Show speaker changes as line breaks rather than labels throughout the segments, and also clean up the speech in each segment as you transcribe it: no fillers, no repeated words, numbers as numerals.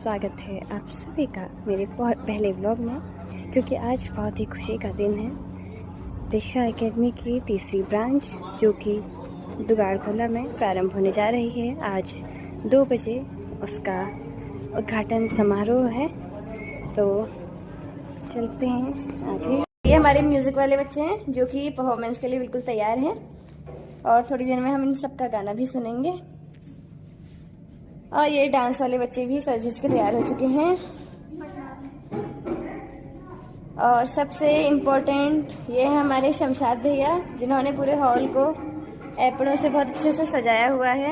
स्वागत है आप सभी का मेरे बहुत पहले व्लॉग में, क्योंकि आज बहुत ही खुशी का दिन है। दिशा एकेडमी की तीसरी ब्रांच जो कि दुगाड़खोला में प्रारंभ होने जा रही है, आज 2 बजे उसका उद्घाटन समारोह है। तो चलते हैं आगे। ये हमारे म्यूज़िक वाले बच्चे हैं जो कि परफॉर्मेंस के लिए बिल्कुल तैयार हैं और थोड़ी देर में हम इन सबका गाना भी सुनेंगे। और ये डांस वाले बच्चे भी सज के तैयार हो चुके हैं। और सबसे इम्पोर्टेंट ये है हमारे शमशाद भैया, जिन्होंने पूरे हॉल को एपड़ों से बहुत अच्छे से सजाया हुआ है।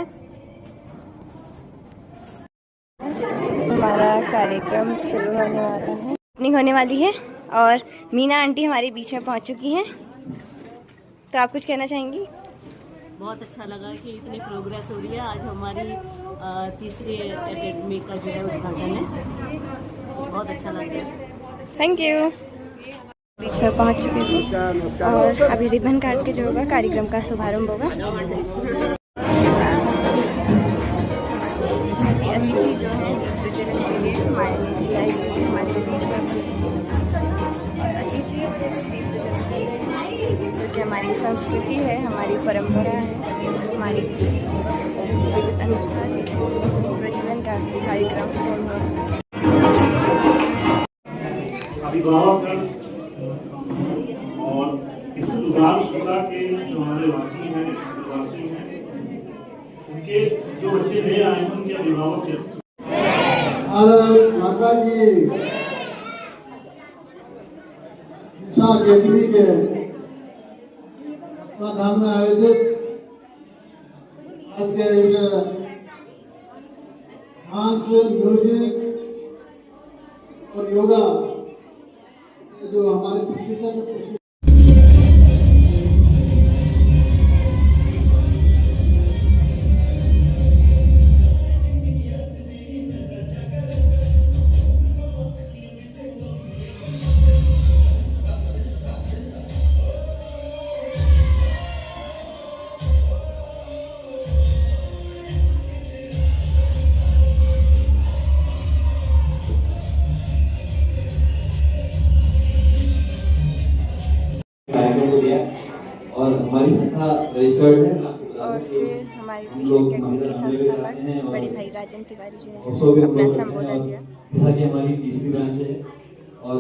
हमारा कार्यक्रम शुरू होने वाला है, ओपनिंग होने वाली है और मीना आंटी हमारे बीच में पहुंच चुकी हैं। तो आप कुछ कहना चाहेंगी?
बहुत अच्छा लगा कि इतनी प्रोग्रेस हो रही है। आज हमारी तीसरी एकेडमी का जो है उद्घाटन है, बहुत अच्छा लग रहा है।
Thank you. बीच में पहुंच चुके थे और अभी रिबन काट के जो होगा कार्यक्रम का शुभारंभ होगा। अतिथि जो है प्रज्वलन के लिए हमारे बीच में अतिथि जो कि हमारी संस्कृति है, हमारी परंपरा है, हमारी प्रज्वलन का कार्यक्रम
अभिभावक और इस दुगाड़खोला के जो हमारे वासी हैं उनके जो बच्चे नए आए हैं उनके अभिभावक
माता जी दिशा एकेडमी के धाम में आयोजित आज के इस डांस, म्यूजिक और योगा जो हमारे प्रशिक्षक
और हमारी संस्था रजिस्टर्ड है।
और फिर हमारी दिशा एकेडमी की संस्थापक बड़े भाई राजन तिवारी जी ने अपना संबोधन दिया।
जैसा कि हमारी तीसरी ब्रांच है और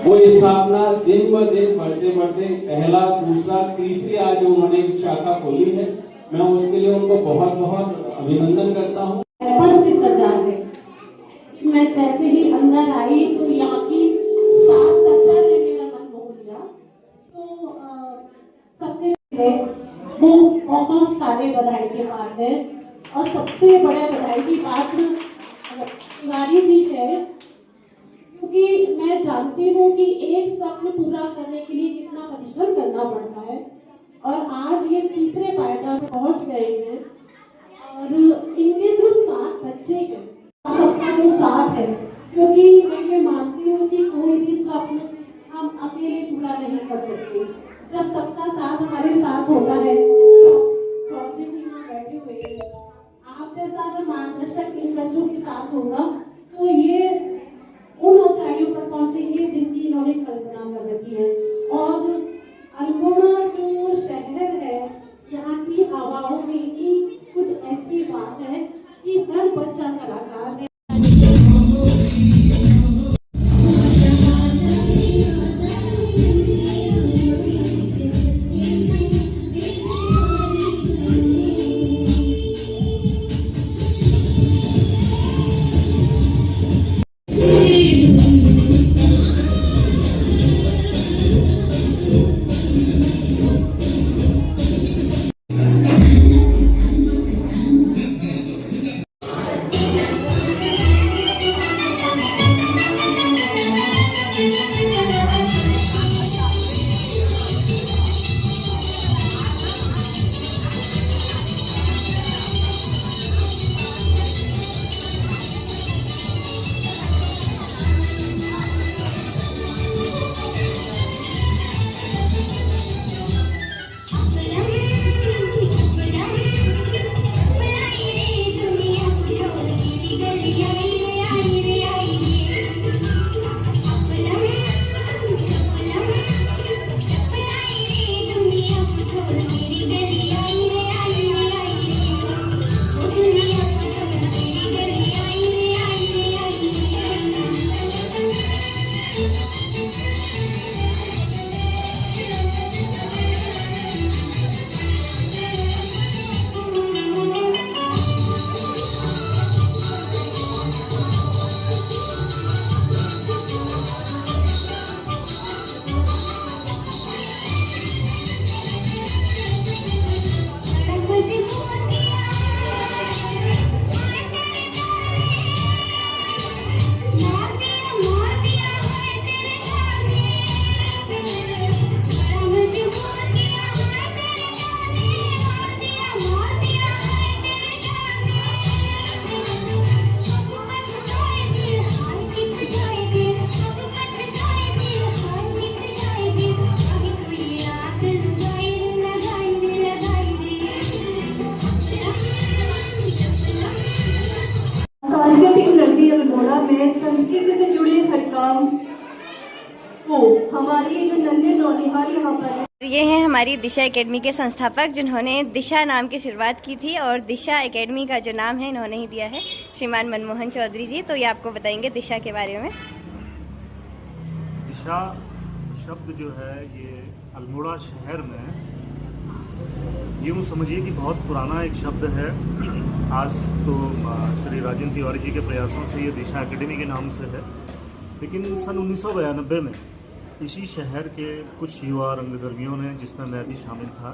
वो स्थापना दिन ब दिन बढ़ते बढ़ते पहला, दूसरा, तीसरी आज उन्होंने एक शाखा खोली है। मैं उसके लिए उनको बहुत बहुत अभिनंदन करता हूँ।
से सजा है। मैं जैसे ही अंदर आई तो यहाँ की साज सज्जा ने मेरा मन मोह लिया। तो सबसे वो बहुत सारे बधाई के पात्र हैं और सबसे बड़े बधाई की पात्र तिवारी जी है, क्योंकि मैं जानती हूँ कि एक सपना पूरा करने के लिए कितना परिश्रम करना पड़ता है और आज ये तीसरे पायदान में पहुंच गए हैं। और इनके जो 7 बच्चे हैं, सबका जो साथ है, क्योंकि मैं ये मानती हूँ कि कोई भी स्वप्न हम अकेले पूरा नहीं कर सकते। जब सबका साथ हमारे साथ होता है, चौधरी जी यहाँ बैठे हुए हैं, आप जैसा अगर मार्गदर्शक इन बच्चों के साथ होगा तो ये उन ऊंचाइयों पर पहुंचेंगे जिनकी इन्होंने कल्पना कर रखी है। और अल्मोड़ा जो शहर है, यहाँ की हवाओं में ही कुछ ऐसी बात है कि हर बच्चा कलाकार है। हमारे ये जो नन्हे नौनिहाल यहाँ पर है।
ये हैं हमारी दिशा एकेडमी के संस्थापक जिन्होंने दिशा नाम की शुरुआत की थी और दिशा एकेडमी का जो नाम है इन्होंने ही दिया है, श्रीमान मनमोहन चौधरी जी। तो ये आपको बताएंगे दिशा के बारे में।
दिशा शब्द जो है ये अल्मोड़ा शहर में यूँ समझिए कि बहुत पुराना एक शब्द है। आज तो श्री राजेंद्र तिवारी जी के प्रयासों से ये दिशा एकेडमी के नाम से है, लेकिन सन 1992 में इसी शहर के कुछ युवा रंगकर्मियों ने, जिसमें मैं भी शामिल था,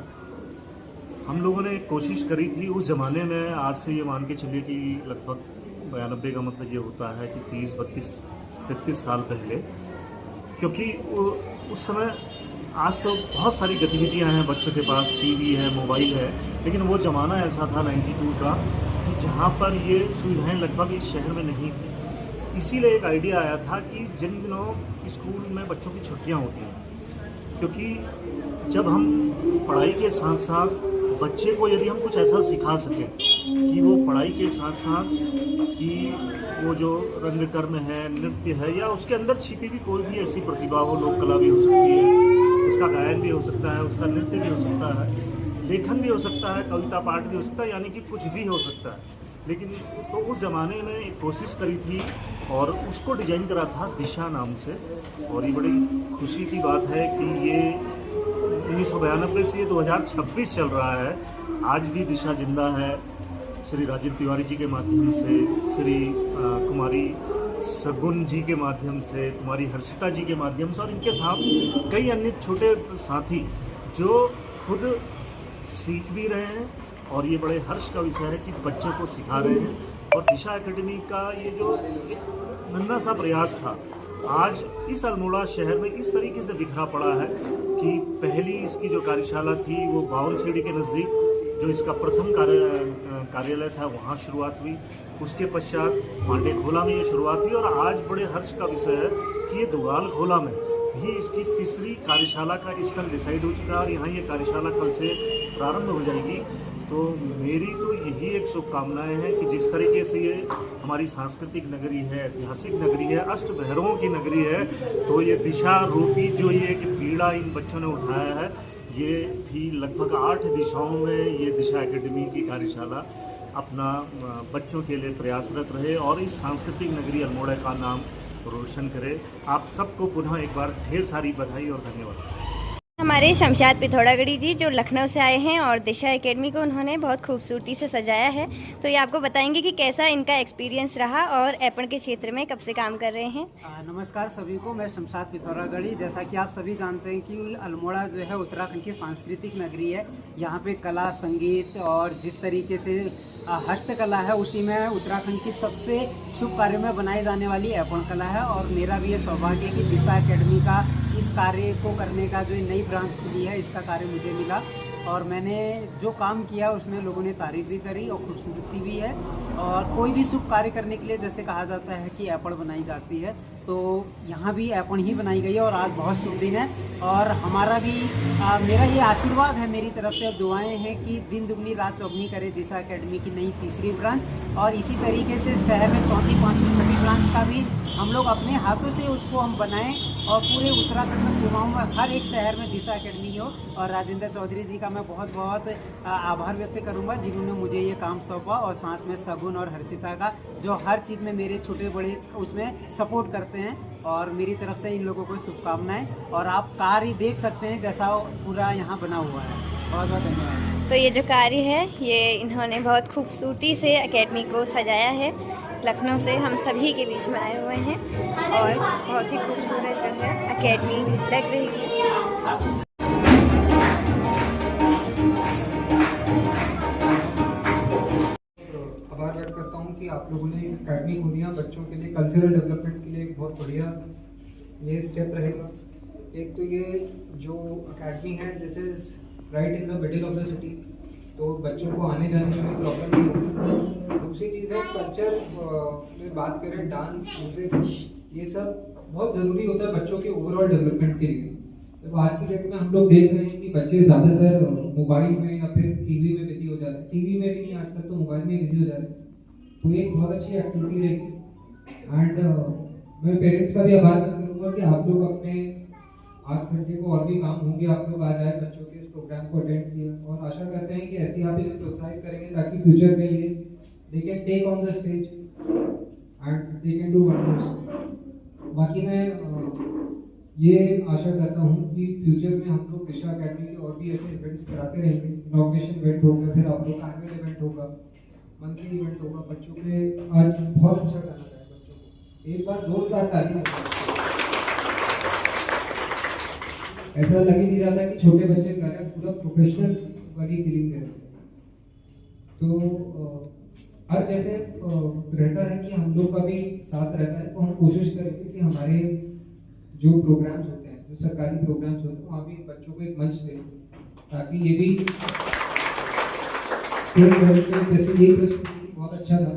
हम लोगों ने कोशिश करी थी उस ज़माने में। आज से ये मान के चलिए कि लगभग 92 का मतलब ये होता है कि 30, 32, 33 साल पहले, क्योंकि उस समय आज तो बहुत सारी गतिविधियां हैं, बच्चों के पास टीवी है, मोबाइल है, लेकिन वो ज़माना ऐसा था 92 का कि जहाँ पर ये सुविधाएं लगभग इस शहर में नहीं थी। इसीलिए एक आइडिया आया था कि जिन दिनों स्कूल में बच्चों की छुट्टियां होती हैं, क्योंकि जब हम पढ़ाई के साथ साथ बच्चे को यदि हम कुछ ऐसा सिखा सकें कि वो पढ़ाई के साथ साथ कि वो जो रंगकर्म है, नृत्य है, या उसके अंदर छिपी भी कोई भी ऐसी प्रतिभा हो, लोक कला भी हो सकती है, उसका गायन भी हो सकता है, उसका नृत्य भी हो सकता है, लेखन भी हो सकता है, कविता पाठ भी हो सकता है, यानी कि कुछ भी हो सकता है। लेकिन तो उस ज़माने में एक कोशिश करी थी और उसको डिजाइन करा था दिशा नाम से। और ये बड़ी खुशी की बात है कि ये 1992 से ये 2026 चल रहा है। आज भी दिशा जिंदा है। श्री राजेंद्र तिवारी जी के माध्यम से, श्री कुमारी सगुन जी के माध्यम से, कुमारी हर्षिता जी के माध्यम से, और इनके साथ कई अन्य छोटे साथी जो खुद सीख भी रहे हैं। और ये बड़े हर्ष का विषय है कि बच्चों को सिखा रहे हैं। और दिशा एकेडमी का ये जो एक नन्हा सा प्रयास था, आज इस अल्मोड़ा शहर में इस तरीके से बिखरा पड़ा है कि पहली इसकी जो कार्यशाला थी वो बावन सीढ़ी के नज़दीक, जो इसका प्रथम कार्यालय था, वहाँ शुरुआत हुई। उसके पश्चात पांडे खोला में ये शुरुआत हुई और आज बड़े हर्ष का विषय है कि ये दुगाल खोला में भी इसकी तीसरी कार्यशाला का स्थल डिसाइड हो चुका है और यहाँ ये कार्यशाला कल से प्रारंभ हो जाएगी। तो मेरी तो यही एक शुभकामनाएं हैं कि जिस तरीके से ये हमारी सांस्कृतिक नगरी है, ऐतिहासिक नगरी है, अष्टभैरवों की नगरी है, तो ये दिशा रूपी जो ये कि पीड़ा इन बच्चों ने उठाया है, ये भी लगभग 8 दिशाओं में ये दिशा एकेडमी की कार्यशाला अपना बच्चों के लिए प्रयासरत रहे और इस सांस्कृतिक नगरी अल्मोड़ा का नाम रोशन करे। आप सबको पुनः एक बार ढेर सारी बधाई और धन्यवाद।
हमारे शमशाद पिथौरागढ़ी जी जो लखनऊ से आए हैं और दिशा एकेडमी को उन्होंने बहुत खूबसूरती से सजाया है, तो ये आपको बताएंगे कि कैसा इनका एक्सपीरियंस रहा और एपण के क्षेत्र में कब से काम कर रहे हैं।
नमस्कार सभी को, मैं शमशाद पिथौरागढ़ी। जैसा कि आप सभी जानते हैं कि अल्मोड़ा जो है उत्तराखंड की सांस्कृतिक नगरी है। यहाँ पे कला, संगीत और जिस तरीके से हस्तकला है, उसी में उत्तराखंड की सबसे शुभ कार्य में बनाई जाने वाली एपण कला है। और मेरा भी ये सौभाग्य है कि दिशा एकेडमी का इस कार्य को करने का जो नई ब्रांच खुली है, इसका कार्य मुझे मिला और मैंने जो काम किया उसमें लोगों ने तारीफ भी करी और खूबसूरती भी है। और कोई भी शुभ कार्य करने के लिए जैसे कहा जाता है कि एपण बनाई जाती है, तो यहाँ भी एपण ही बनाई गई है और आज बहुत शुभ दिन है। और हमारा भी मेरा ये आशीर्वाद है मेरी तरफ से, दुआएं हैं कि दिन दुगनी रात चौगनी करे दिशा एकेडमी की नई तीसरी ब्रांच। और इसी तरीके से शहर में चौथी, पाँचवीं, छठी ब्रांच का भी हम लोग अपने हाथों से उसको हम बनाएं और पूरे उत्तराखंड में कुमाऊं में हर एक शहर में दिशा एकेडमी हो। और राजेंद्र चौधरी जी का मैं बहुत बहुत आभार व्यक्त करूंगा जिन्होंने मुझे ये काम सौंपा, और साथ में सगुन और हर्षिता का जो हर चीज़ में मेरे छोटे बड़े उसमें सपोर्ट करते हैं। और मेरी तरफ से इन लोगों को शुभकामनाएं। और आप कार्य देख सकते हैं जैसा पूरा यहाँ बना हुआ है। बहुत बहुत धन्यवाद।
तो ये जो कार्य है ये इन्होंने बहुत खूबसूरती से एकेडमी को सजाया है। लखनऊ से हम सभी के बीच में आए हुए हैं और बहुत ही खूबसूरत जो है एकेडमी लग रही है।
आभार व्यक्त करता हूँ कि आप लोगों ने एकेडमी खोली है। बच्चों के लिए कल्चरल डेवलपमेंट के लिए एक बहुत बढ़िया ये स्टेप रहेगा। एक तो ये जो एकेडमी है this is right in the middle of the city, तो बच्चों को आने जाने में प्रॉब्लम नहीं होगी। दूसरी चीज़ है कल्चर में बात करें, डांस, म्यूजिक, ये सब बहुत ज़रूरी होता है बच्चों के ओवरऑल डेवलपमेंट के लिए। तो आज की डेट में हम लोग देख रहे हैं कि बच्चे ज़्यादातर मोबाइल में या फिर टीवी में बिजी हो जा रहे हैं। टीवी में भी नहीं, आजकल तो मोबाइल में बिजी हो जा रहे हैं। तो ये एक बहुत अच्छी एक्टिविटी रहेगी। एंड मैं पेरेंट्स का भी आभार व्यक्त करूँगा कि आप लोग अपने आज संडे को और भी काम होंगे, आप लोग आज आए बच्चों के इस प्रोग्राम को अटेंड किया और आशा करते हैं कि ऐसे ही आप इन्हें प्रोत्साहित करेंगे ताकि फ्यूचर में ये they can take on the stage and they can do wonders. बाकी मैं ये आशा करता हूँ कि फ्यूचर में हम लोग दिशा अकेडमी के और भी ऐसे इवेंट्स कराते रहेंगे। इनॉग्रेशन इवेंट होगा, फिर आप लोग का एनुअल इवेंट होगा, मंथली इवेंट होगा। बच्चों के आज बहुत अच्छा गाना गाया बच्चों को, एक बार जोरदार तालियां। ऐसा लग ही नहीं रहा था कि छोटे बच्चे गा रहे हैं, पूरा प्रोफेशनल वाली फीलिंग दे रहे थे। तो हर जैसे रहता है कि हम लोग का भी साथ रहता है, तो हम कोशिश करेंगे कि हमारे जो प्रोग्राम्स होते हैं, जो सरकारी प्रोग्राम्स होते हैं, वहाँ भी बच्चों को एक मंच दें ताकि ये भी जैसे ये प्रस्तुति बहुत अच्छा था।